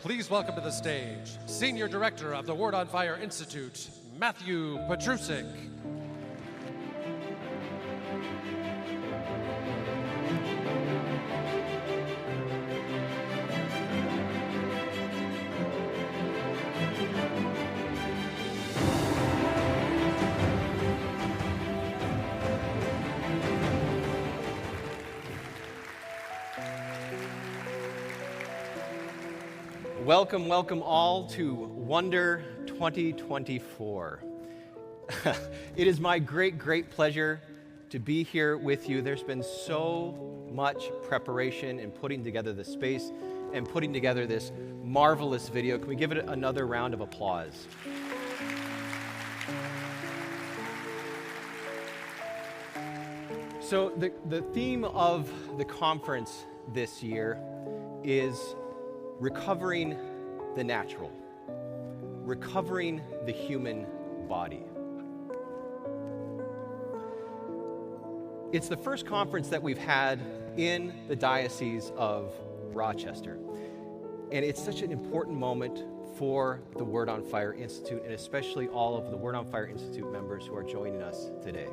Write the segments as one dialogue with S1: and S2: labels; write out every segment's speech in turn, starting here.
S1: Please welcome to the stage, Senior Director of the Word on Fire Institute, Matthew Petrusik.
S2: Welcome, welcome all to Wonder 2024. It is my great pleasure to be here with you. There's been so much preparation in putting together this space and putting together this marvelous video. Can we give it another round of applause? So the theme of the conference this year is recovering the natural, recovering the human body. It's the first conference that we've had in the Diocese of Rochester. And it's such an important moment for the Word on Fire Institute, and especially all of the Word on Fire Institute members who are joining us today.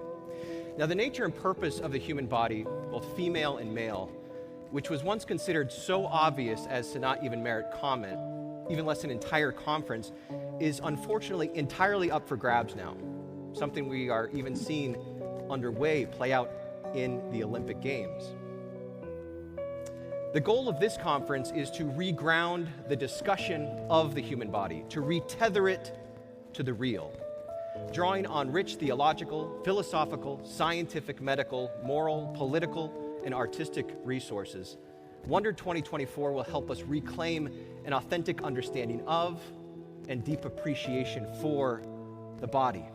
S2: Now, the nature and purpose of the human body, both female and male, which was once considered so obvious as to not even merit comment, even less an entire conference, is unfortunately entirely up for grabs now. Something we are even seeing underway play out in the Olympic Games. The goal of this conference is to reground the discussion of the human body, to retether it to the real, drawing on rich theological, philosophical, scientific, medical, moral, political, and artistic resources. Wonder 2024 will help us reclaim an authentic understanding of and deep appreciation for the body,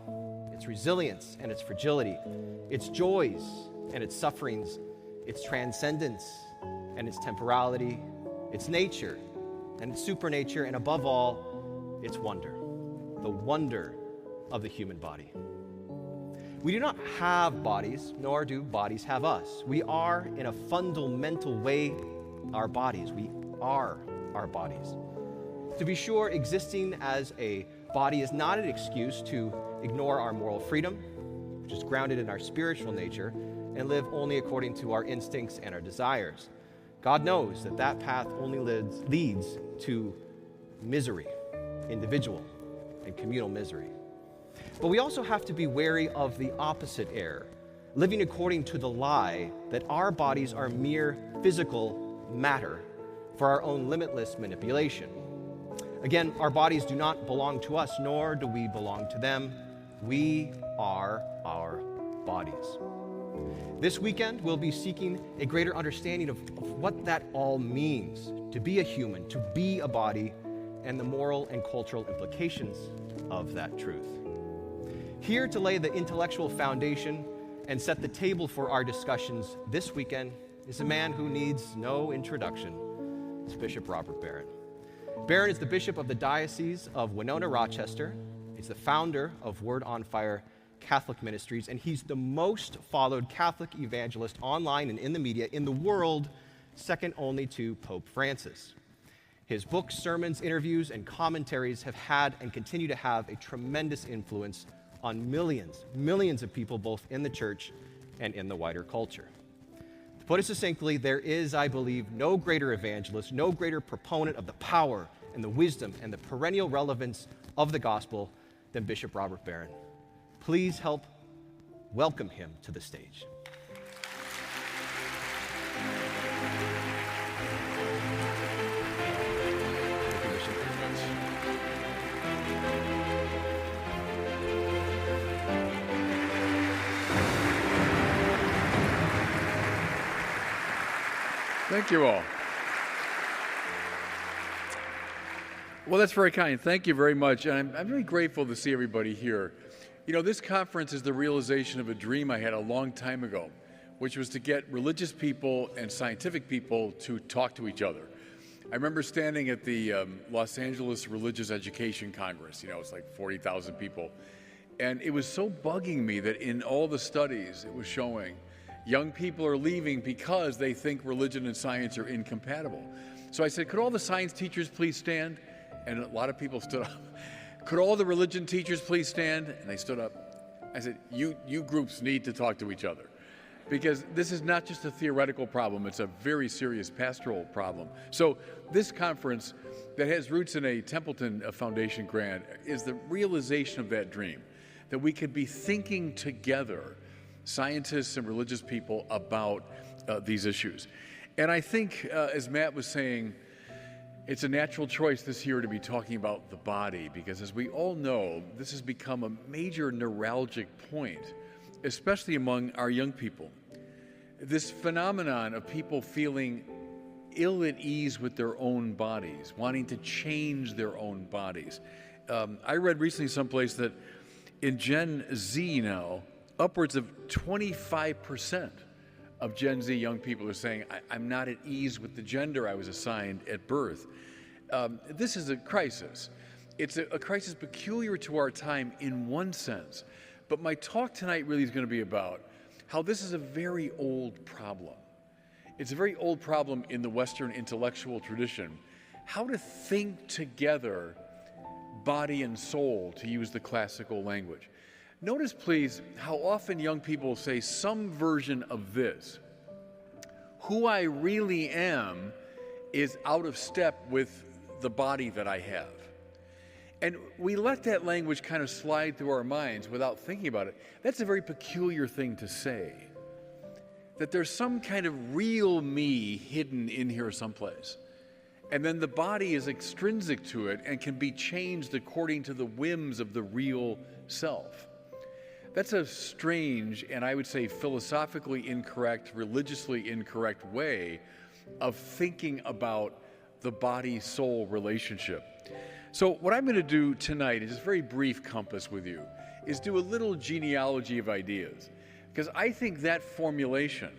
S2: its resilience and its fragility, its joys and its sufferings, its transcendence and its temporality, its nature and its supernature, and above all, its wonder, the wonder of the human body. We do not have bodies, nor do bodies have us. We are, in a fundamental way, our bodies. We are our bodies. To be sure, existing as a body is not an excuse to ignore our moral freedom, which is grounded in our spiritual nature, and live only according to our instincts and our desires. God knows that that path only leads to misery, individual and communal misery. But we also have to be wary of the opposite error, living according to the lie that our bodies are mere physical matter for our own limitless manipulation. Again, our bodies do not belong to us, nor do we belong to them. We are our bodies. This weekend, we'll be seeking a greater understanding of what that all means, to be a human, to be a body, and the moral and cultural implications of that truth. Here to lay the intellectual foundation and set the table for our discussions this weekend is a man who needs no introduction. It's Bishop Robert Barron. Barron is the Bishop of the Diocese of Winona-Rochester. He's the founder of Word on Fire Catholic Ministries, and he's the most followed Catholic evangelist online and in the media in the world, second only to Pope Francis. His books, sermons, interviews, and commentaries have had and continue to have a tremendous influence on millions of people, both in the church and in the wider culture. To put it succinctly, there is, I believe, no greater evangelist, no greater proponent of the power and the wisdom and the perennial relevance of the gospel than Bishop Robert Barron. Please help welcome him to the stage. Thank you, Bishop.
S3: Thank you all. Well, that's very kind. Thank you very much. And I'm very grateful to see everybody here. You know, this conference is the realization of a dream I had a long time ago, which was to get religious people and scientific people to talk to each other. I remember standing at the Los Angeles Religious Education Congress. You know, it's like 40,000 people. And it was so bugging me that in all the studies it was showing young people are leaving because they think religion and science are incompatible. So I said, could all the science teachers please stand? And a lot of people stood up. Could all the religion teachers please stand? And they stood up. I said, you groups need to talk to each other, because this is not just a theoretical problem, it's a very serious pastoral problem. So this conference that has roots in a Templeton Foundation grant is the realization of that dream, that we could be thinking together, scientists and religious people, about these issues. And I think, as Matt was saying, it's a natural choice this year to be talking about the body, because as we all know, this has become a major neuralgic point, especially among our young people. This phenomenon of people feeling ill at ease with their own bodies, wanting to change their own bodies. I read recently someplace that in Gen Z now, upwards of 25% of Gen Z young people are saying, I'm not at ease with the gender I was assigned at birth. This is a crisis. It's a crisis peculiar to our time in one sense. But my talk tonight really is going to be about how this is a very old problem. It's a very old problem in the Western intellectual tradition. How to think together body and soul, to use the classical language. Notice, please, how often young people say some version of this. Who I really am is out of step with the body that I have. And we let that language kind of slide through our minds without thinking about it. That's a very peculiar thing to say. That there's some kind of real me hidden in here someplace. And then the body is extrinsic to it and can be changed according to the whims of the real self. That's a strange, and I would say philosophically incorrect, religiously incorrect way of thinking about the body-soul relationship. So what I'm going to do tonight, in just a very brief compass with you, is do a little genealogy of ideas. Because I think that formulation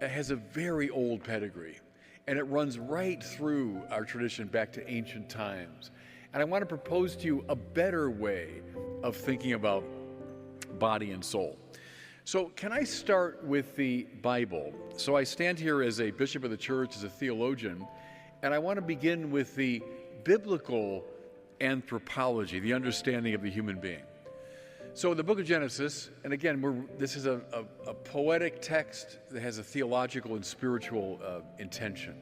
S3: has a very old pedigree, and it runs right through our tradition back to ancient times. And I want to propose to you a better way of thinking about body and soul. So can I start with the Bible? So I stand here as a bishop of the church, as a theologian, and I want to begin with the biblical anthropology, the understanding of the human being. So the book of Genesis, and again, this is a poetic text that has a theological and spiritual intention.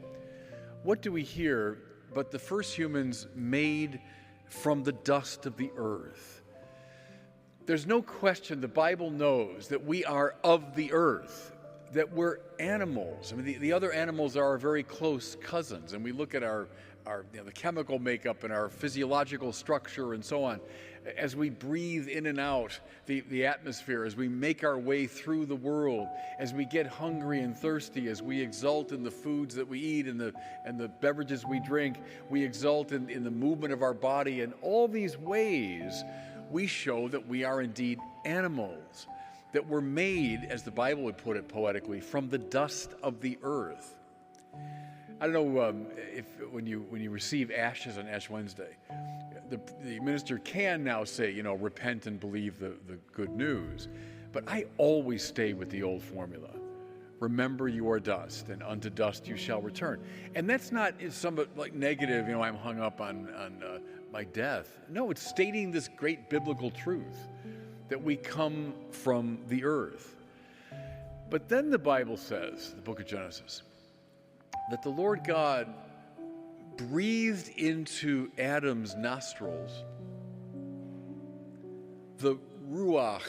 S3: What do we hear but the first humans made from the dust of the earth? There's no question the Bible knows that we are of the earth, that we're animals. I mean, the other animals are our very close cousins, and we look at our the chemical makeup and our physiological structure and so on. As we breathe in and out the atmosphere, as we make our way through the world, as we get hungry and thirsty, as we exult in the foods that we eat and the beverages we drink, we exult in the movement of our body. In all these ways, we show that we are indeed animals, that we're made, as the Bible would put it poetically, from the dust of the earth. I don't know if when you receive ashes on Ash Wednesday, the minister can now say, repent and believe the good news. But I always stay with the old formula. Remember you are dust, and unto dust you shall return. And that's not somewhat like negative, I'm hung up on my death. No, it's stating this great biblical truth that we come from the earth. But then the Bible says, the book of Genesis, that the Lord God breathed into Adam's nostrils the ruach,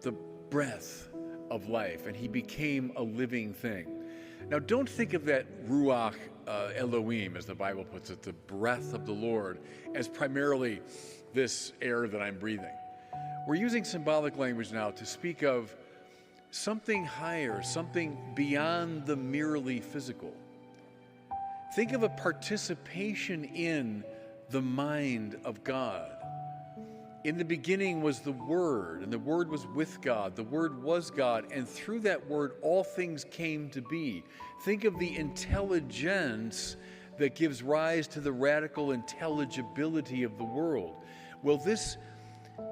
S3: the breath of life, and he became a living thing. Now, don't think of that ruach Elohim, as the Bible puts it, the breath of the Lord, as primarily this air that I'm breathing. We're using symbolic language now to speak of something higher, something beyond the merely physical. Think of a participation in the mind of God. In the beginning was the Word, and the Word was with God. The Word was God, and through that Word, all things came to be. Think of the intelligence that gives rise to the radical intelligibility of the world. Well, this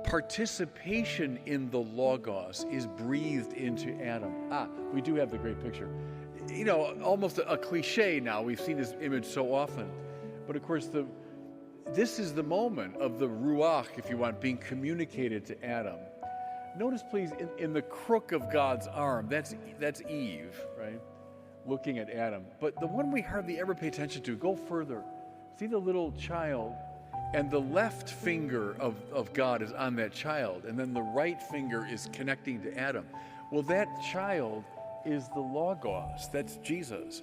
S3: participation in the Logos is breathed into Adam. We do have the great picture. You know, almost a cliche now. We've seen this image so often. But of course, this is the moment of the Ruach, if you want, being communicated to Adam. Notice, please, in the crook of God's arm, that's Eve, right? Looking at Adam. But the one we hardly ever pay attention to, go further. See the little child, and the left finger of God is on that child, and then the right finger is connecting to Adam. Well, that child is the Logos. That's Jesus.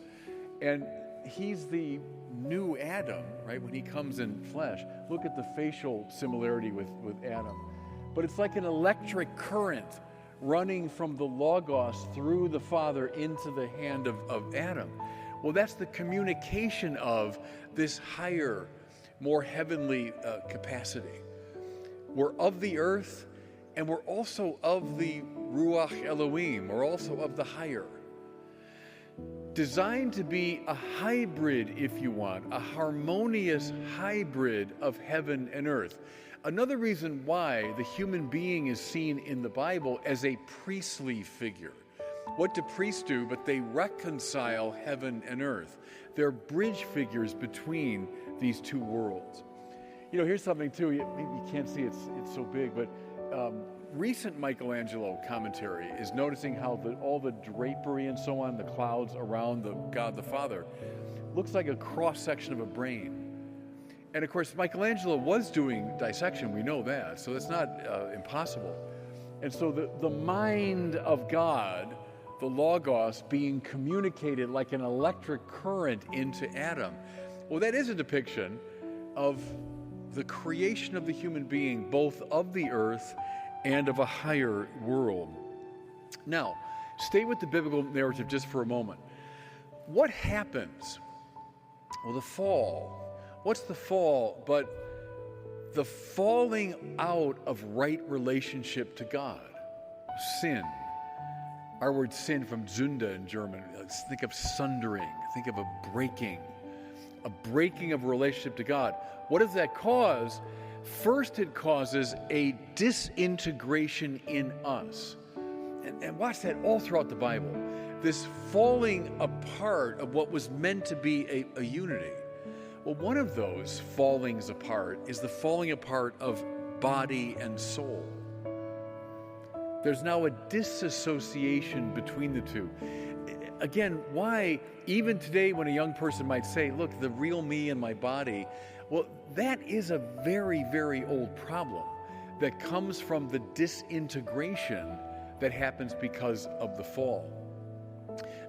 S3: And he's the new Adam, right, when he comes in flesh. Look at the facial similarity with Adam. But it's like an electric current running from the Logos through the Father into the hand of Adam. Well, that's the communication of this higher, more heavenly capacity. We're of the earth, and we're also of the Ruach Elohim. We're also of the higher. Designed to be a hybrid, if you want, a harmonious hybrid of heaven and earth. Another reason why the human being is seen in the Bible as a priestly figure. What do priests do? But they reconcile heaven and earth. They're bridge figures between these two worlds. You know, here's something too, you can't see it's so big, but recent Michelangelo commentary is noticing how all the drapery and so on, the clouds around the God the Father, looks like a cross-section of a brain. And of course, Michelangelo was doing dissection, we know that, so that's not impossible. And so the mind of God, the Logos, being communicated like an electric current into Adam. Well, that is a depiction of the creation of the human being, both of the earth and of a higher world. Now, stay with the biblical narrative just for a moment. What happens? Well, the fall. What's the fall but the falling out of right relationship to God? Sin. Our word sin from Sünde in German. Let's think of sundering. Think of a breaking of relationship to God. What does that cause? First, it causes a disintegration in us. And watch that all throughout the Bible. This falling apart of what was meant to be a unity. Well, one of those fallings apart is the falling apart of body and soul. There's now a disassociation between the two. Again, why, even today when a young person might say, look, the real me and my body, well, that is a very, very old problem that comes from the disintegration that happens because of the fall.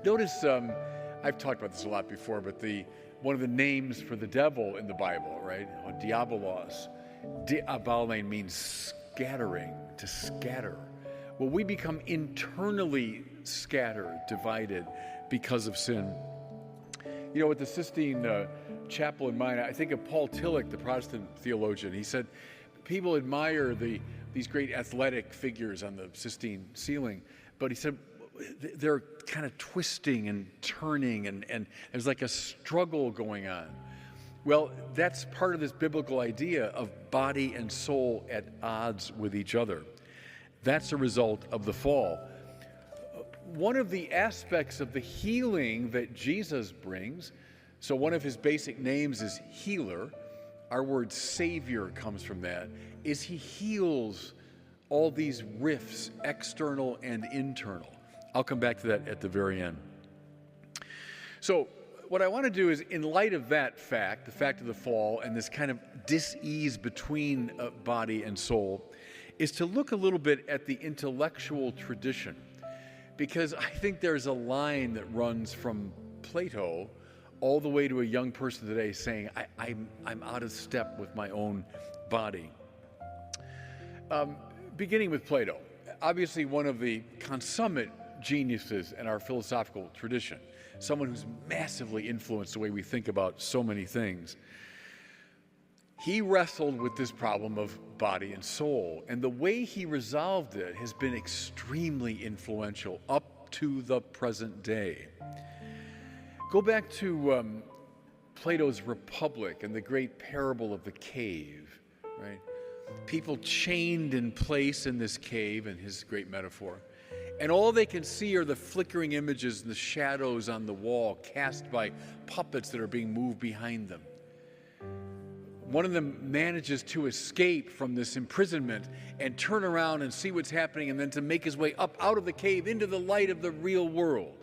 S3: Notice, I've talked about this a lot before, but one of the names for the devil in the Bible, right? Diabolos. Diabale means scattering, to scatter. Well, we become internally scattered, divided because of sin. You know, with the Sistine Chapel in mind, I think of Paul Tillich, the Protestant theologian. He said people admire these great athletic figures on the Sistine ceiling, but he said they're kind of twisting and turning, and there's like a struggle going on. Well, that's part of this biblical idea of body and soul at odds with each other. That's a result of the fall. One of the aspects of the healing that Jesus brings, so one of his basic names is healer, our word Savior comes from that, is he heals all these rifts, external and internal. I'll come back to that at the very end. So what I want to do is, in light of that fact, the fact of the fall, and this kind of dis-ease between body and soul, is to look a little bit at the intellectual tradition. Because I think there's a line that runs from Plato all the way to a young person today saying, I'm out of step with my own body. Beginning with Plato, obviously one of the consummate geniuses in our philosophical tradition, someone who's massively influenced the way we think about so many things. He wrestled with this problem of body and soul, and the way he resolved it has been extremely influential up to the present day. Go back to Plato's Republic and the great parable of the cave, right? People chained in place in this cave, in his great metaphor, and all they can see are the flickering images and the shadows on the wall cast by puppets that are being moved behind them. One of them manages to escape from this imprisonment and turn around and see what's happening, and then to make his way up out of the cave into the light of the real world.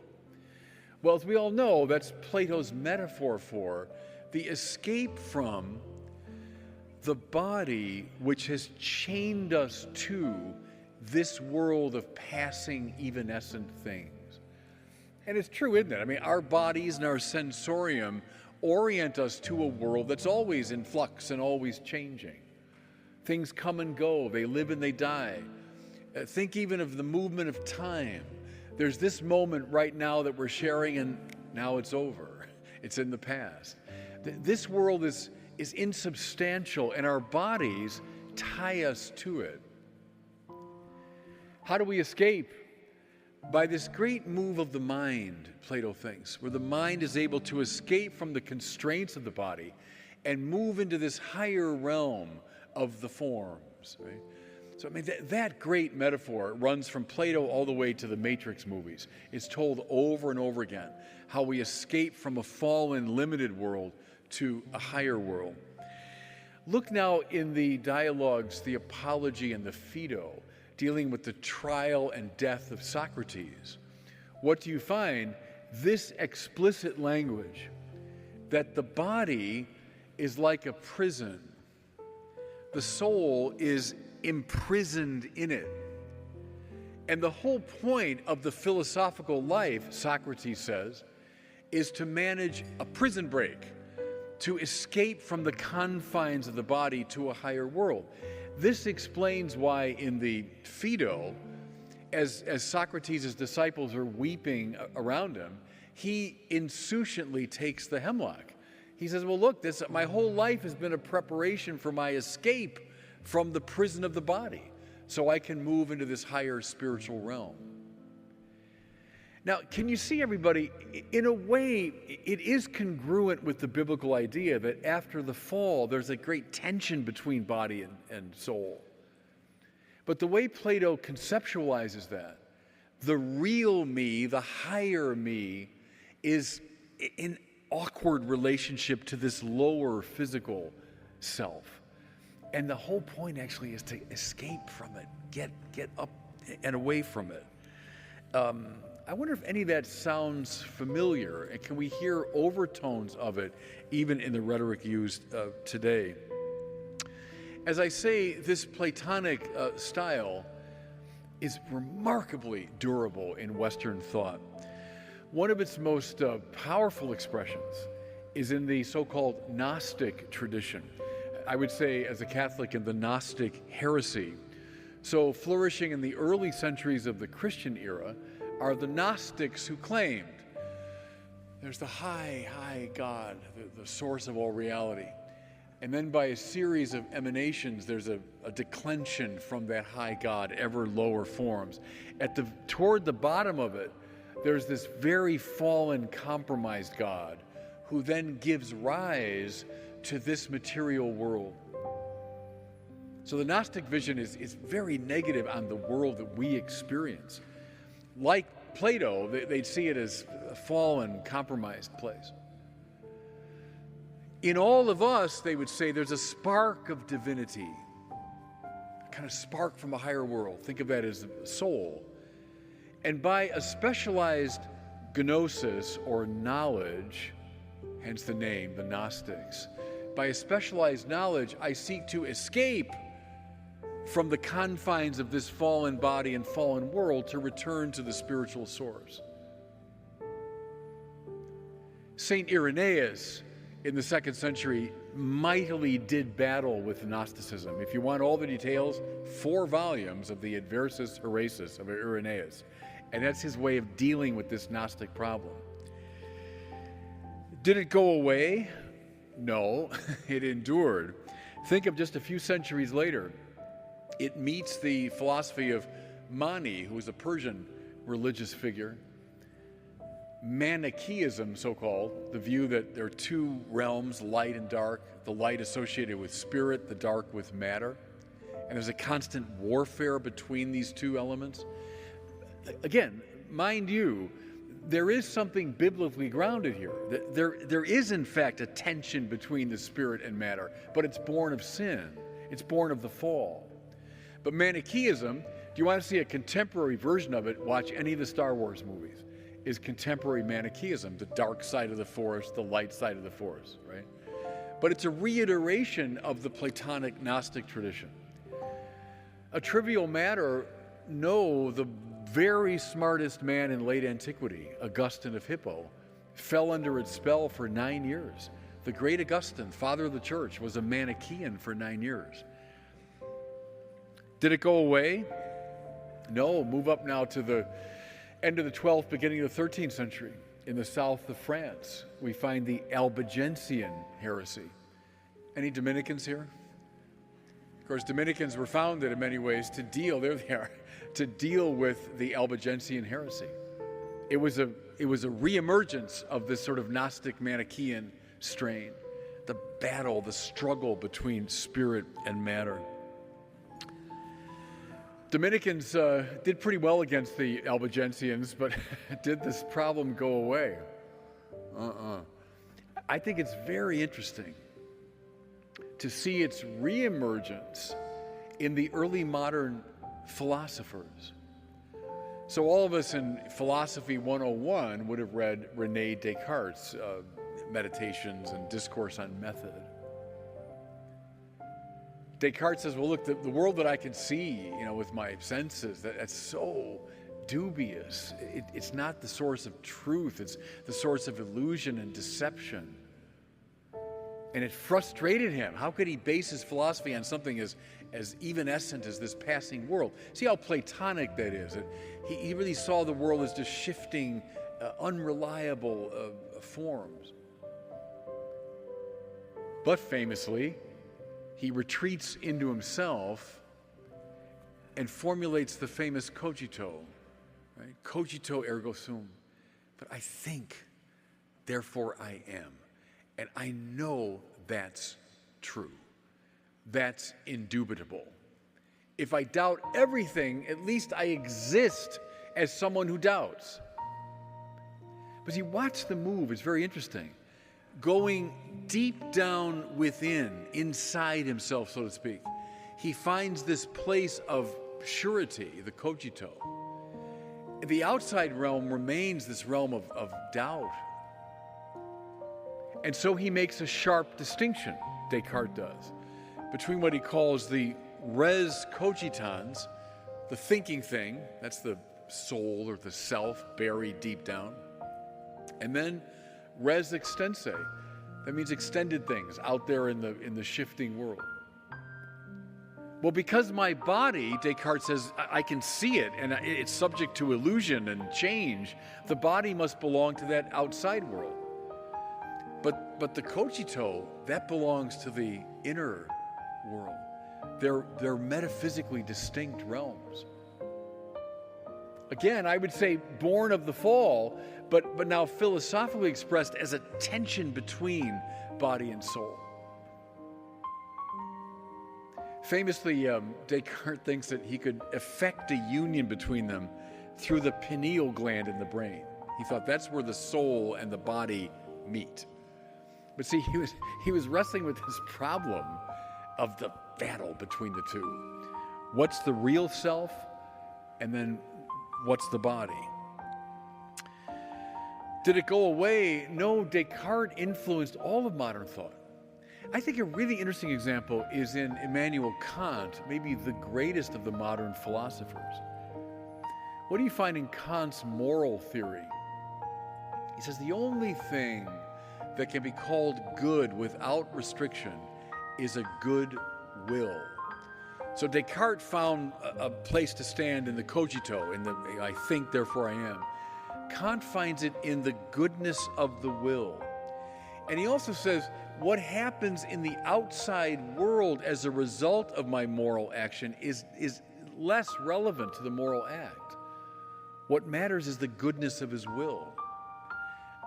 S3: Well, as we all know, that's Plato's metaphor for the escape from the body which has chained us to this world of passing evanescent things. And it's true, isn't it? I mean, our bodies and our sensorium orient us to a world that's always in flux and always changing. Things come and go, they live and they die. Think even of the movement of time. There's this moment right now that we're sharing, and now it's over. It's in the past. This world is insubstantial, and our bodies tie us to it. How do we escape? By this great move of the mind, Plato thinks, where the mind is able to escape from the constraints of the body and move into this higher realm of the forms, right? So, I mean, that great metaphor runs from Plato all the way to the Matrix movies. It's told over and over again, how we escape from a fallen, limited world to a higher world. Look now in the dialogues, the Apology and the Phaedo, dealing with the trial and death of Socrates. What do you find? This explicit language that the body is like a prison. The soul is imprisoned in it. And the whole point of the philosophical life, Socrates says, is to manage a prison break, to escape from the confines of the body to a higher world. This explains why in the Phaedo, as Socrates' disciples are weeping around him, he insouciantly takes the hemlock. He says, well, look, my whole life has been a preparation for my escape from the prison of the body, so I can move into this higher spiritual realm. Now, can you see, everybody, in a way, it is congruent with the biblical idea that after the fall, there's a great tension between body and soul. But the way Plato conceptualizes that, the real me, the higher me, is in awkward relationship to this lower physical self. And the whole point actually is to escape from it, get up and away from it. I wonder if any of that sounds familiar, and can we hear overtones of it even in the rhetoric used today? As I say, this Platonic style is remarkably durable in Western thought. One of its most powerful expressions is in the so-called Gnostic tradition. I would say, as a Catholic, in the Gnostic heresy. So flourishing in the early centuries of the Christian era are the Gnostics who claimed there's the high God, the source of all reality. And then by a series of emanations, there's a declension from that high God, ever lower forms. Toward the bottom of it, there's this very fallen, compromised God who then gives rise to this material world. So the Gnostic vision is very negative on the world that we experience. Like Plato, they'd see it as a fallen, compromised place. In all of us, they would say, there's a spark of divinity, a kind of spark from a higher world. Think of that as the soul. And by a specialized gnosis or knowledge, hence the name, the Gnostics, by a specialized knowledge, I seek to escape from the confines of this fallen body and fallen world to return to the spiritual source. Saint Irenaeus in the 2nd century mightily did battle with Gnosticism. If you want all the details, 4 volumes of the Adversus Herasis of Irenaeus. And that's his way of dealing with this Gnostic problem. Did it go away? No, it endured. Think of just a few centuries later. It meets the philosophy of Mani, who was a Persian religious figure. Manichaeism, so-called, the view that there are 2 realms, light and dark, the light associated with spirit, the dark with matter. And there's a constant warfare between these 2 elements. Again, mind you, there is something biblically grounded here. There is, in fact, a tension between the spirit and matter, but it's born of sin. It's born of the fall. But Manichaeism, if you want to see a contemporary version of it, watch any of the Star Wars movies, is contemporary Manichaeism, the dark side of the force, the light side of the force, right? But it's a reiteration of the Platonic Gnostic tradition. A trivial matter, no, the very smartest man in late antiquity, Augustine of Hippo, fell under its spell for 9 years. The great Augustine, father of the church, was a Manichaean for 9 years. Did it go away? No, move up now to the end of the 12th, beginning of the 13th century. In the south of France, we find the Albigensian heresy. Any Dominicans here? Of course, Dominicans were founded in many ways to deal, there they are, to deal with the Albigensian heresy. It was a reemergence of this sort of Gnostic Manichaean strain, the battle, the struggle between spirit and matter. Dominicans did pretty well against the Albigensians, but did this problem go away? I think it's very interesting to see its reemergence in the early modern philosophers. So all of us in Philosophy 101 would have read René Descartes' Meditations and Discourse on Method. Descartes says, well, look, the world that I can see, with my senses, that's so dubious. It's not the source of truth. It's the source of illusion and deception. And it frustrated him. How could he base his philosophy on something as evanescent as this passing world? See how Platonic that is. He really saw the world as just shifting, unreliable forms. But famously, he retreats into himself and formulates the famous cogito, right? Cogito ergo sum. But I think, therefore I am. And I know that's true. That's indubitable. If I doubt everything, at least I exist as someone who doubts. But see, watch the move. It's very interesting. Going deep down within, inside himself, so to speak, he finds this place of surety, the cogito. The outside realm remains this realm of doubt. And so he makes a sharp distinction, Descartes does, between what he calls the res cogitans, the thinking thing, that's the soul or the self buried deep down, and then res extense, that means extended things out there in the shifting world. Well, because my body, Descartes says, I can see it and it's subject to illusion and change, the body must belong to that outside world. But the cogito, that belongs to the inner world. They're metaphysically distinct realms. Again, I would say born of the fall, but now philosophically expressed as a tension between body and soul. Famously, Descartes thinks that he could effect a union between them through the pineal gland in the brain. He thought that's where the soul and the body meet. But see, he was wrestling with this problem of the battle between the two. What's the real self? And then what's the body? Did it go away? No, Descartes influenced all of modern thought. I think a really interesting example is in Immanuel Kant, maybe the greatest of the modern philosophers. What do you find in Kant's moral theory? He says the only thing that can be called good without restriction is a good will. So Descartes found a place to stand in the cogito, in the I think, therefore I am. Kant finds it in the goodness of the will. And he also says, what happens in the outside world as a result of my moral action is less relevant to the moral act. What matters is the goodness of his will.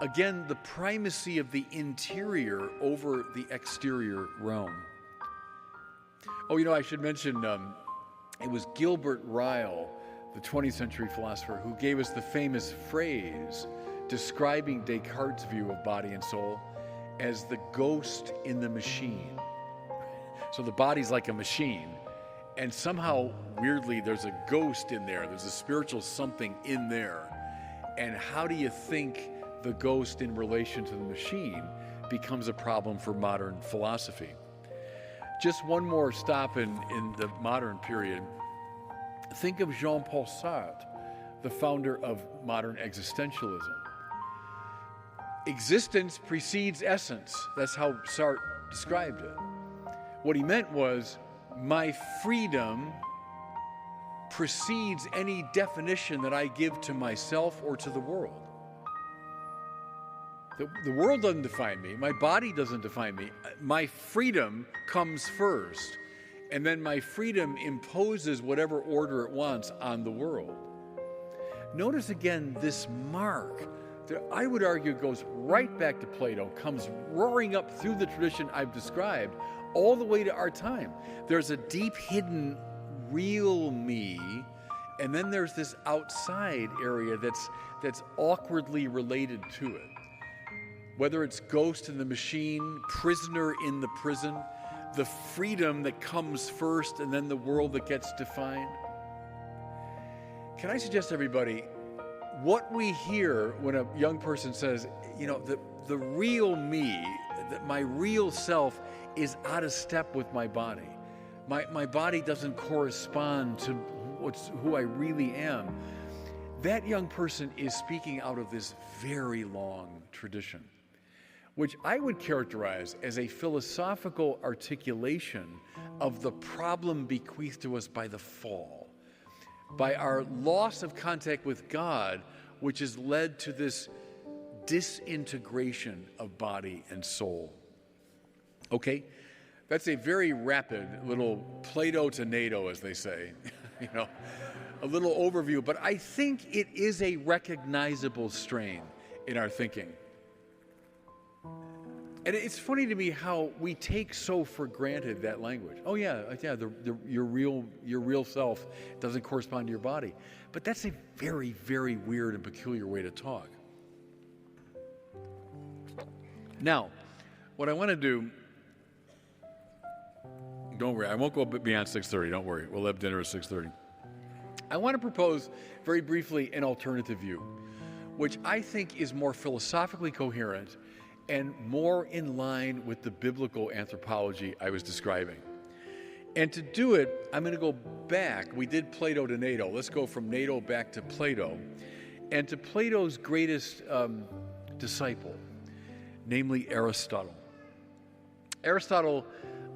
S3: Again, the primacy of the interior over the exterior realm. Oh, I should mention, it was Gilbert Ryle, the 20th century philosopher, who gave us the famous phrase describing Descartes' view of body and soul as the ghost in the machine. So the body's like a machine, and somehow, weirdly, there's a ghost in there. There's a spiritual something in there. And how do you think the ghost in relation to the machine becomes a problem for modern philosophy? Just one more stop in the modern period. Think of Jean-Paul Sartre, the founder of modern existentialism. Existence precedes essence. That's how Sartre described it. What he meant was, my freedom precedes any definition that I give to myself or to the world. The world doesn't define me. My body doesn't define me. My freedom comes first, and then my freedom imposes whatever order it wants on the world. Notice again this mark that I would argue goes right back to Plato, comes roaring up through the tradition I've described, all the way to our time. There's a deep hidden real me, and then there's this outside area that's awkwardly related to it. Whether it's ghost in the machine, prisoner in the prison, the freedom that comes first and then the world that gets defined. Can I suggest to everybody, what we hear when a young person says, the real me, that my real self is out of step with my body. My body doesn't correspond to who I really am. That young person is speaking out of this very long tradition, which I would characterize as a philosophical articulation of the problem bequeathed to us by the fall, by our loss of contact with God, which has led to this disintegration of body and soul. Okay, that's a very rapid little Plato to NATO, as they say, a little overview, but I think it is a recognizable strain in our thinking. And it's funny to me how we take so for granted that language. Oh yeah, your real self doesn't correspond to your body. But that's a very, very weird and peculiar way to talk. Now, what I want to do, don't worry, I won't go beyond 6:30, don't worry. We'll have dinner at 6:30. I want to propose very briefly an alternative view, which I think is more philosophically coherent and more in line with the biblical anthropology I was describing. And to do it, I'm going to go back. We did Plato to NATO. Let's go from NATO back to Plato, and to Plato's greatest disciple, namely Aristotle. Aristotle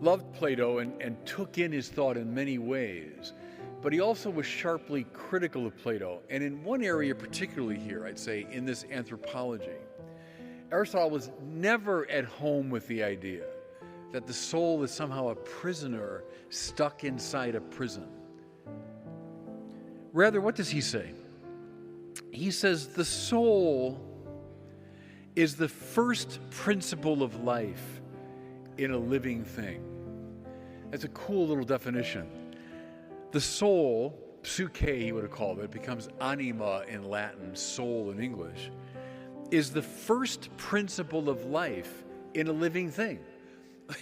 S3: loved Plato and took in his thought in many ways, but he also was sharply critical of Plato, and in one area particularly here, I'd say, in this anthropology. Aristotle was never at home with the idea that the soul is somehow a prisoner stuck inside a prison. Rather, what does he say? He says the soul is the first principle of life in a living thing. That's a cool little definition. The soul, psyche he would have called it, becomes anima in Latin, soul in English, is the first principle of life in a living thing.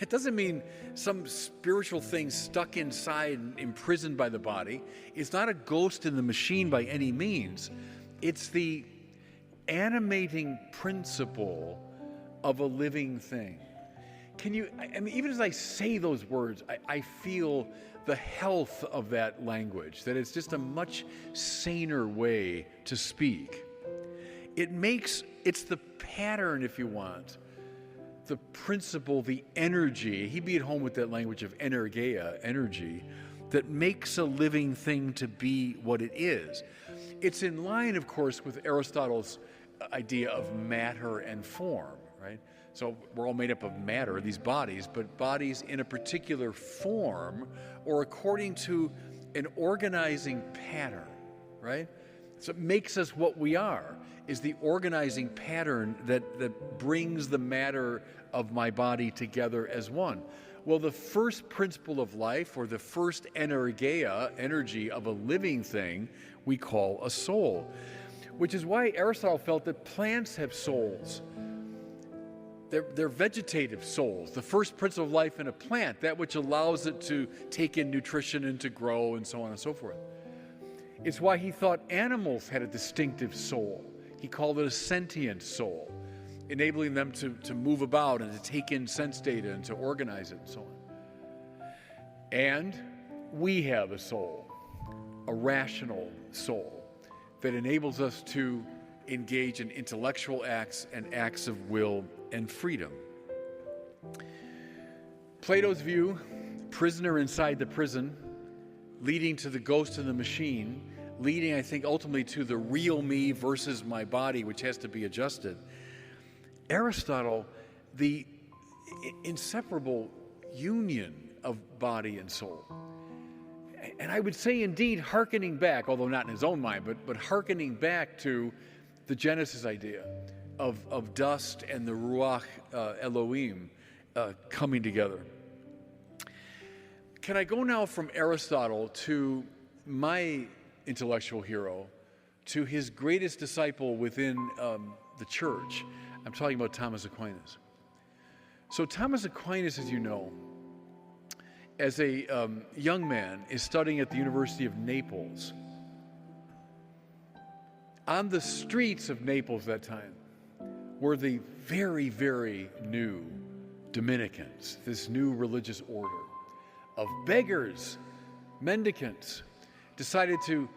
S3: It doesn't mean some spiritual thing stuck inside and imprisoned by the body. It's not a ghost in the machine by any means. It's the animating principle of a living thing. I mean, even as I say those words, I feel the health of that language, that it's just a much saner way to speak. It's the pattern, if you want, the principle, the energy. He'd be at home with that language of energeia, energy, that makes a living thing to be what it is. It's in line, of course, with Aristotle's idea of matter and form, right? So we're all made up of matter, these bodies, but bodies in a particular form or according to an organizing pattern, right? So it makes us what we are, is the organizing pattern that brings the matter of my body together as one. Well, the first principle of life, or the first energeia, energy of a living thing, we call a soul, which is why Aristotle felt that plants have souls. They're vegetative souls, the first principle of life in a plant, that which allows it to take in nutrition and to grow and so on and so forth. It's why he thought animals had a distinctive soul. He called it a sentient soul, enabling them to move about and to take in sense data and to organize it and so on. And we have a soul, a rational soul, that enables us to engage in intellectual acts and acts of will and freedom. Plato's view, prisoner inside the prison, leading to the ghost in the machine, leading, I think, ultimately to the real me versus my body, which has to be adjusted. Aristotle, the inseparable union of body and soul. And I would say, indeed, hearkening back, although not in his own mind, but hearkening back to the Genesis idea of dust and the Ruach Elohim coming together. Can I go now from Aristotle to my intellectual hero, to his greatest disciple within the church? I'm talking about Thomas Aquinas. So Thomas Aquinas, as you know, as a young man, is studying at the University of Naples. On the streets of Naples that time were the very, very new Dominicans, this new religious order of beggars, mendicants, decided to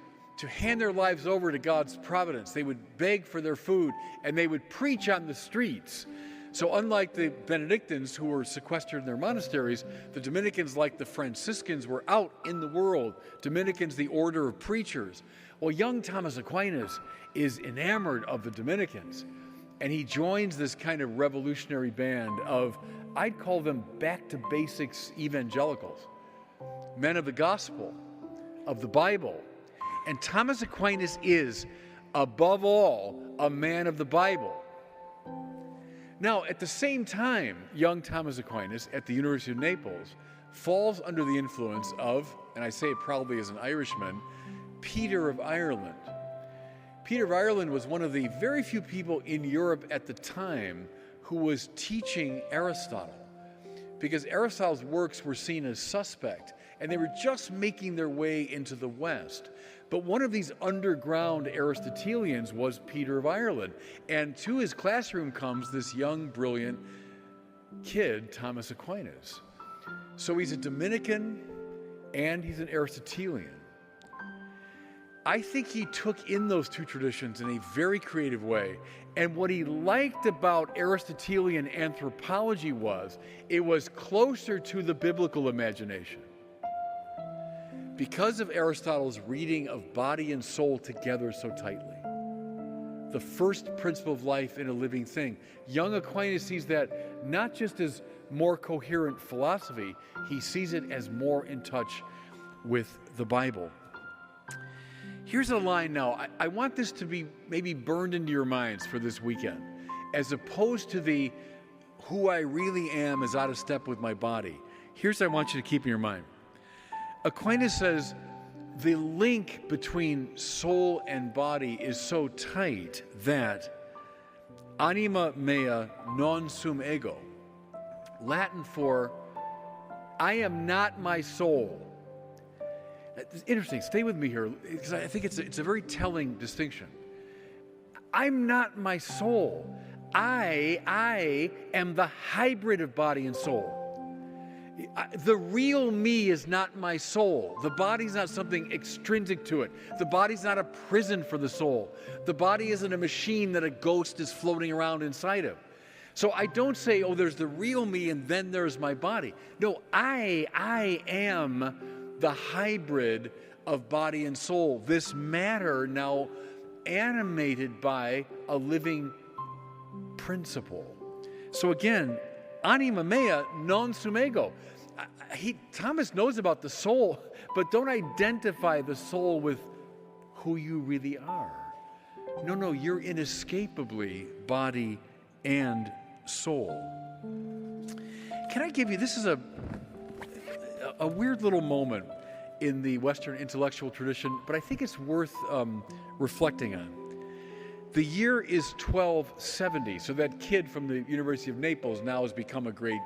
S3: hand their lives over to God's providence. They would beg for their food, and they would preach on the streets. So unlike the Benedictines, who were sequestered in their monasteries, the Dominicans, like the Franciscans, were out in the world. Dominicans, the order of preachers. Well, young Thomas Aquinas is enamored of the Dominicans, and he joins this kind of revolutionary band of, I'd call them back to basics evangelicals, men of the gospel, of the Bible. And Thomas Aquinas is, above all, a man of the Bible. Now, at the same time, young Thomas Aquinas at the University of Naples falls under the influence of, and I say it proudly as an Irishman, Peter of Ireland. Peter of Ireland was one of the very few people in Europe at the time who was teaching Aristotle, because Aristotle's works were seen as suspect, and they were just making their way into the West. But one of these underground Aristotelians was Peter of Ireland, and to his classroom comes this young, brilliant kid, Thomas Aquinas. So he's a Dominican and he's an Aristotelian. I think he took in those two traditions in a very creative way. And what he liked about Aristotelian anthropology was it was closer to the biblical imagination. Because of Aristotle's reading of body and soul together so tightly, the first principle of life in a living thing, young Aquinas sees that not just as more coherent philosophy, he sees it as more in touch with the Bible. Here's a line now. I want this to be maybe burned into your minds for this weekend, as opposed to the who I really am is out of step with my body. Here's what I want you to keep in your mind. Aquinas says the link between soul and body is so tight that anima mea non sum ego. Latin for I am not my soul. It's interesting. Stay with me here, because I think it's a very telling distinction. I'm not my soul. I am the hybrid of body and soul. The real me is not my soul. The body's not something extrinsic to it. The body's not a prison for the soul. The body isn't a machine that a ghost is floating around inside of. So I don't say, oh, there's the real me and then there's my body. No, I am the hybrid of body and soul. This matter now animated by a living principle. So again, anima mea non sum ego. Thomas knows about the soul, but don't identify the soul with who you really are. No, you're inescapably body and soul. Can I give you, this is a weird little moment in the Western intellectual tradition, but I think it's worth reflecting on. The year is 1270, so that kid from the University of Naples now has become a great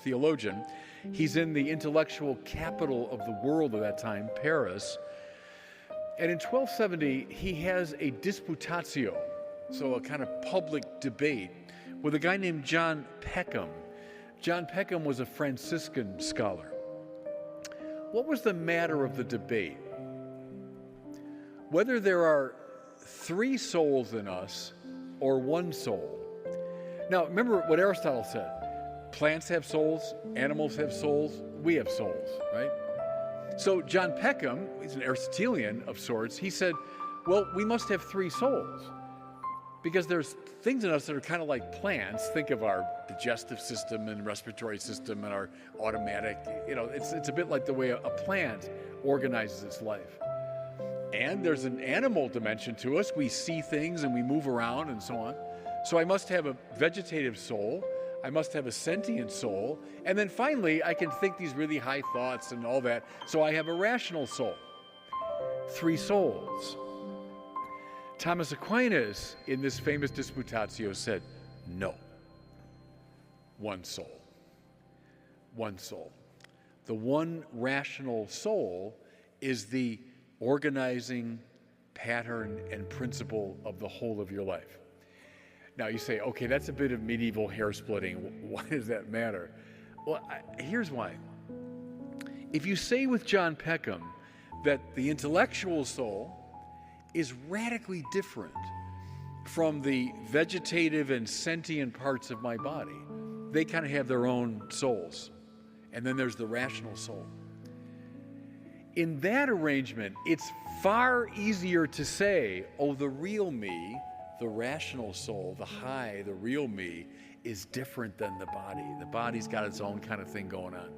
S3: theologian. He's in the intellectual capital of the world at that time, Paris. And in 1270, he has a disputatio, so a kind of public debate, with a guy named John Peckham. John Peckham was a Franciscan scholar. What was the matter of the debate? Whether there are 3 souls in us or 1 soul. Now, remember what Aristotle said. Plants have souls, animals have souls, we have souls, right? So John Peckham, he's an Aristotelian of sorts, he said, well, we must have 3 souls. Because there's things in us that are kind of like plants. Think of our digestive system and respiratory system and our automatic, it's a bit like the way a plant organizes its life. And there's an animal dimension to us. We see things and we move around and so on. So I must have a vegetative soul. I must have a sentient soul. And then finally, I can think these really high thoughts and all that. So I have a rational soul. 3 souls. Thomas Aquinas, in this famous disputatio, said, no. 1 soul. 1 soul. The one rational soul is the organizing pattern and principle of the whole of your life. Now you say, okay, that's a bit of medieval hair splitting. Why does that matter? Well, here's why. If you say with John Peckham that the intellectual soul is radically different from the vegetative and sentient parts of my body, they kind of have their own souls. And then there's the rational soul. In that arrangement, it's far easier to say, oh, the real me, the rational soul, the real me, is different than the body. The body's got its own kind of thing going on.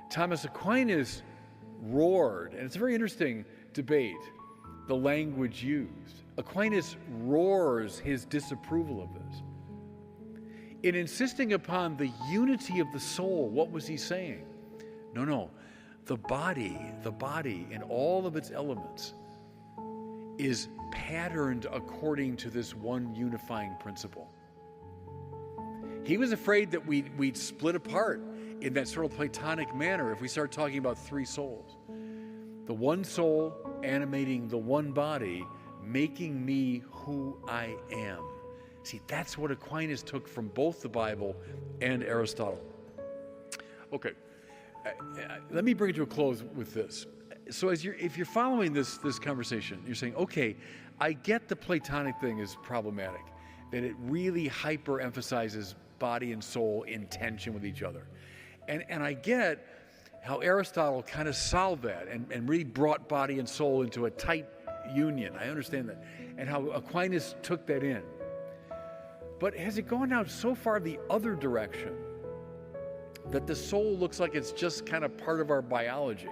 S3: Thomas Aquinas roared, and it's a very interesting debate, the language used. Aquinas roars his disapproval of this. In insisting upon the unity of the soul, what was he saying? No. The body in all of its elements is patterned according to this one unifying principle. He was afraid that we'd split apart in that sort of Platonic manner if we start talking about 3 souls. The one soul animating the one body, making me who I am. See, that's what Aquinas took from both the Bible and Aristotle. Okay, let me bring it to a close with this. So if you're following this conversation, you're saying, okay, I get the Platonic thing is problematic, that it really hyper-emphasizes body and soul in tension with each other. And I get how Aristotle kind of solved that and really brought body and soul into a tight union. I understand that. And how Aquinas took that in. But has it gone out so far the other direction that the soul looks like it's just kind of part of our biology?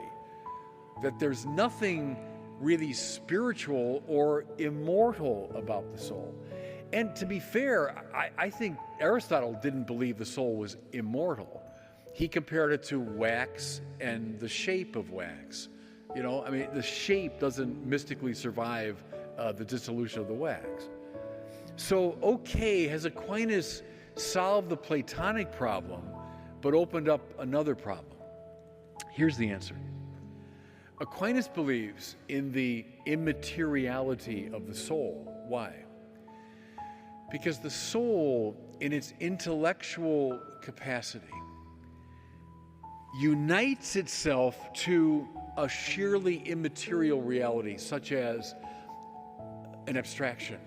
S3: That there's nothing really spiritual or immortal about the soul. And to be fair, I think Aristotle didn't believe the soul was immortal. He compared it to wax and the shape of wax. The shape doesn't mystically survive the dissolution of the wax. So, okay, has Aquinas solved the Platonic problem, but opened up another problem. Here's the answer. Aquinas believes in the immateriality of the soul. Why? Because the soul, in its intellectual capacity, unites itself to a sheerly immaterial reality, such as an abstraction,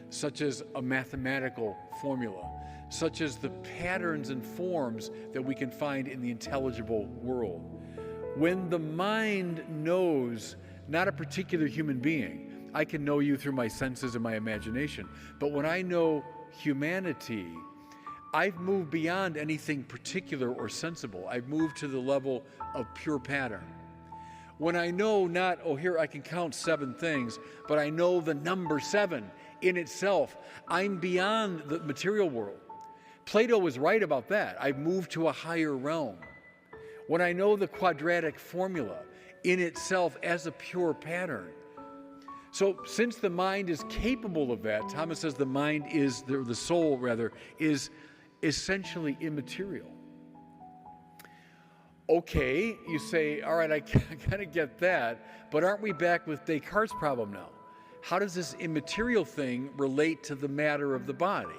S3: such as a mathematical formula, such as the patterns and forms that we can find in the intelligible world. When the mind knows not a particular human being, I can know you through my senses and my imagination, but when I know humanity, I've moved beyond anything particular or sensible. I've moved to the level of pure pattern. When I know not, oh, here I can count 7 things, but I know the number 7 in itself, I'm beyond the material world. Plato was right about that. I've moved to a higher realm. When I know the quadratic formula in itself as a pure pattern. So since the mind is capable of that, Thomas says the mind is, the soul rather, is essentially immaterial. Okay, you say, all right, I kind of get that, but aren't we back with Descartes' problem now? How does this immaterial thing relate to the matter of the body?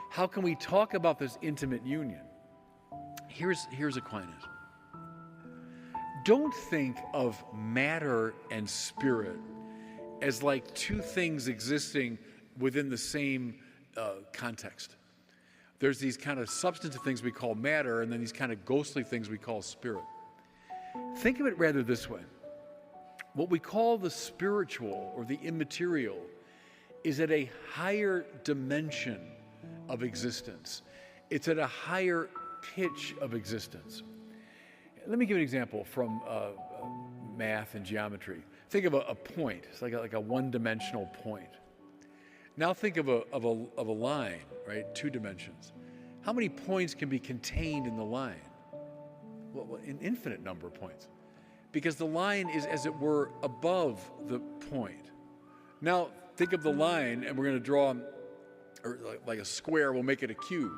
S3: How can we talk about this intimate union? Here's Aquinas. Don't think of matter and spirit as like two things existing within the same context. There's these kind of substantive things we call matter, and then these kind of ghostly things we call spirit. Think of it rather this way. What we call the spiritual or the immaterial is at a higher dimension of existence. It's at a higher pitch of existence. Let me give an example from math and geometry. Think of a point. It's like a one-dimensional point. Now think of a line, right? 2 dimensions. How many points can be contained in the line? Well, an infinite number of points. Because the line is, as it were, above the point. Now think of the line, and we're going to draw, or like a square, we'll make it a cube.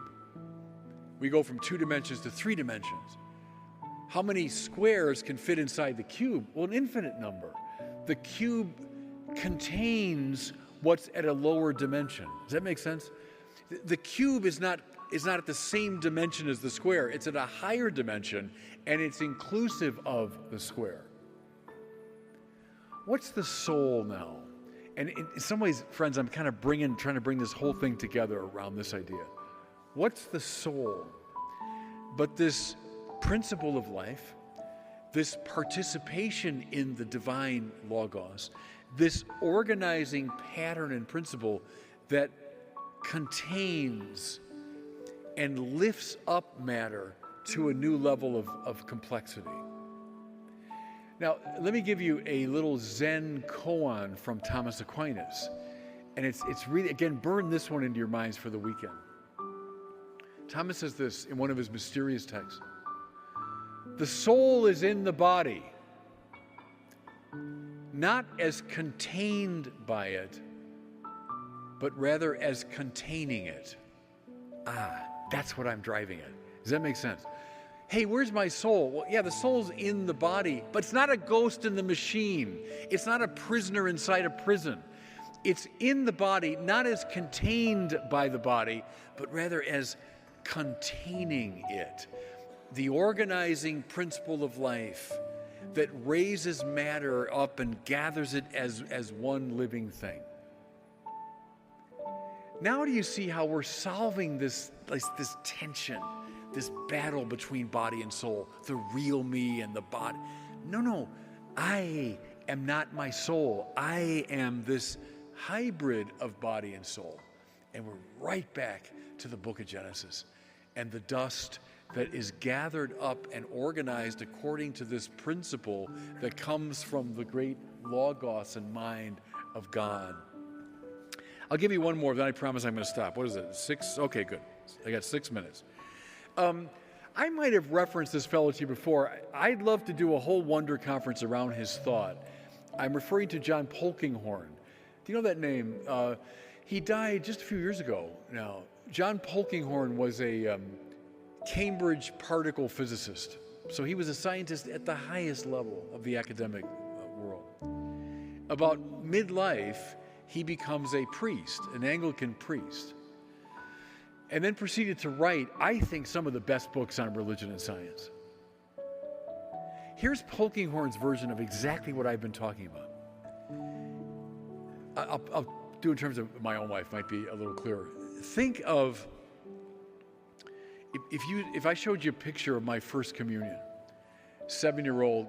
S3: We go from 2 dimensions to 3 dimensions. How many squares can fit inside the cube? Well, an infinite number. The cube contains what's at a lower dimension. Does that make sense? The cube is not at the same dimension as the square. It's at a higher dimension, and it's inclusive of the square. What's the soul now? And in some ways, friends, I'm kind of trying to bring this whole thing together around this idea. What's the soul? But this principle of life, this participation in the divine logos, this organizing pattern and principle that contains and lifts up matter to a new level of complexity. Now, let me give you a little Zen koan from Thomas Aquinas. And it's really, again, burn this one into your minds for the weekend. Thomas says this in one of his mysterious texts. The soul is in the body, not as contained by it, but rather as containing it. That's what I'm driving at. Does that make sense? Hey, where's my soul? Well, yeah, the soul's in the body, but it's not a ghost in the machine. It's not a prisoner inside a prison. It's in the body, not as contained by the body, but rather as containing it. The organizing principle of life that raises matter up and gathers it as one living thing. Now do you see how we're solving this tension, this battle between body and soul, the real me and the body? No, I am not my soul. I am this hybrid of body and soul. And we're right back to the book of Genesis and the dust that is gathered up and organized according to this principle that comes from the great logos and mind of God. I'll give you one more, then I promise I'm going to stop. What is it, 6? Okay, good. I got 6 minutes. I might have referenced this fellow to you before. I'd love to do a whole wonder conference around his thought. I'm referring to John Polkinghorne. Do you know that name? He died just a few years ago now. John Polkinghorne was a Cambridge particle physicist. So he was a scientist at the highest level of the academic world. About midlife, he becomes a priest, an Anglican priest, and then proceeded to write, I think, some of the best books on religion and science. Here's Polkinghorne's version of exactly what I've been talking about. I'll do it in terms of my own life, might be a little clearer. Think of, if I showed you a picture of my first communion, 7-year-old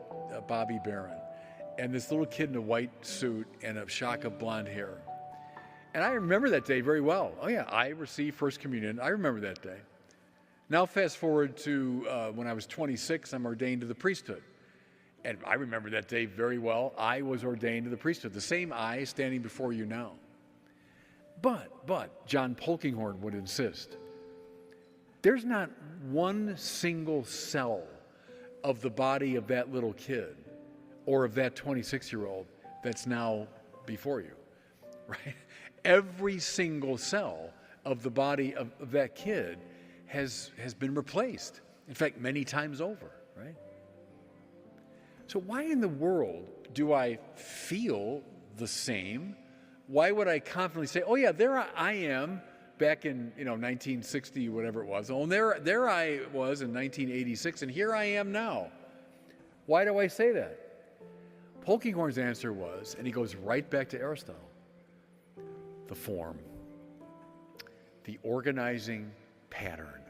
S3: Bobby Barron, and this little kid in a white suit and a shock of blonde hair. And I remember that day very well. Oh yeah, I received First Communion. I remember that day. Now fast forward to when I was 26, I'm ordained to the priesthood. And I remember that day very well. I was ordained to the priesthood, the same I standing before you now. But John Polkinghorne would insist, there's not one single cell of the body of that little kid or of that 26-year-old that's now before you, right? Every single cell of the body of that kid has been replaced. In fact, many times over, right? So why in the world do I feel the same? Why would I confidently say, oh yeah, there I am back in 1960, whatever it was. Oh, and there I was in 1986, and here I am now. Why do I say that? Polkinghorne's answer was, and he goes right back to Aristotle, the form, the organizing pattern.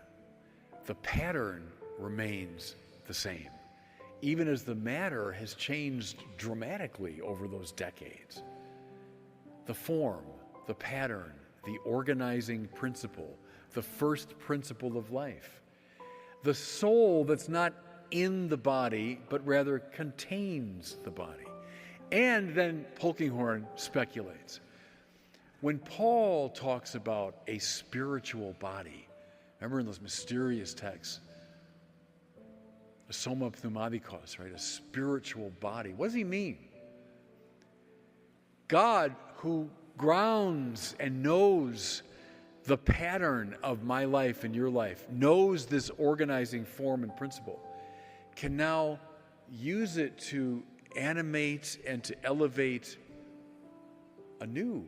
S3: The pattern remains the same, even as the matter has changed dramatically over those decades. The form, the pattern, the organizing principle, the first principle of life. The soul that's not in the body, but rather contains the body. And then Polkinghorne speculates. When Paul talks about a spiritual body, remember in those mysterious texts, a soma pneumatikos, right? A spiritual body. What does he mean? God, who grounds and knows the pattern of my life and your life, knows this organizing form and principle, can now use it to animate and to elevate a new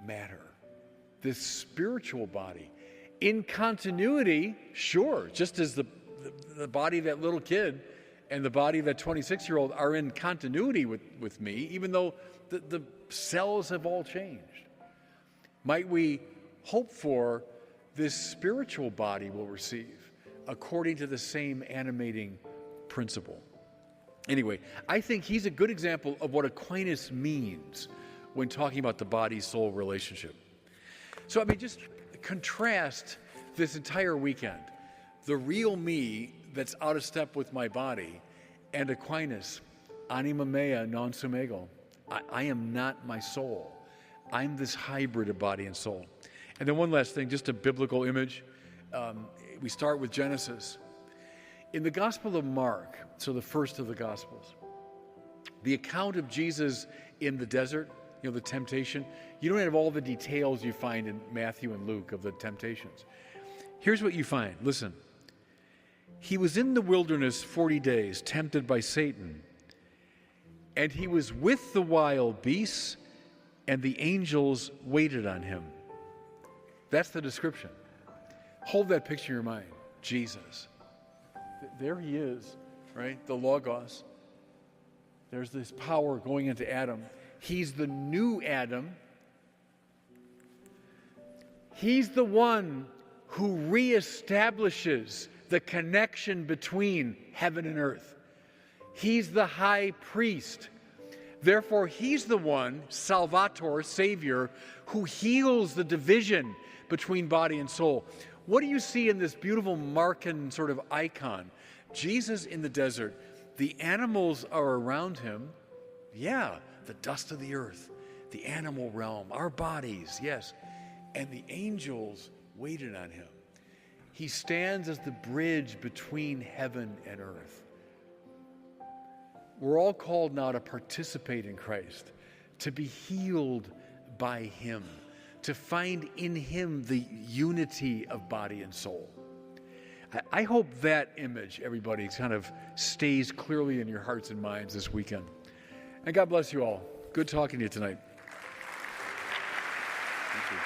S3: matter, this spiritual body. In continuity, sure, just as the body of that little kid and the body of that 26-year-old are in continuity with me, even though the cells have all changed. Might we hope for this spiritual body will receive according to the same animating principle? Anyway, I think he's a good example of what Aquinas means when talking about the body-soul relationship. So, just contrast this entire weekend, the real me that's out of step with my body, and Aquinas, anima mea non sum ego. I am not my soul. I'm this hybrid of body and soul. And then one last thing, just a biblical image. We start with Genesis. In the Gospel of Mark, so the first of the Gospels, the account of Jesus in the desert, the temptation, you don't have all the details you find in Matthew and Luke of the temptations. Here's what you find. Listen. He was in the wilderness 40 days, tempted by Satan, and he was with the wild beasts, and the angels waited on him. That's the description. Hold that picture in your mind. Jesus. There he is, right? The Logos. There's this power going into Adam. He's the new Adam. He's the one who reestablishes the connection between heaven and earth. He's the high priest. Therefore, he's the one, Salvator, Savior, who heals the division between body and soul. What do you see in this beautiful Markan sort of icon? Jesus in the desert. The animals are around him. Yeah, the dust of the earth, the animal realm, our bodies, yes. And the angels waited on him. He stands as the bridge between heaven and earth. We're all called now to participate in Christ, to be healed by him, to find in him the unity of body and soul. I hope that image, everybody, kind of stays clearly in your hearts and minds this weekend. And God bless you all. Good talking to you tonight. Thank you.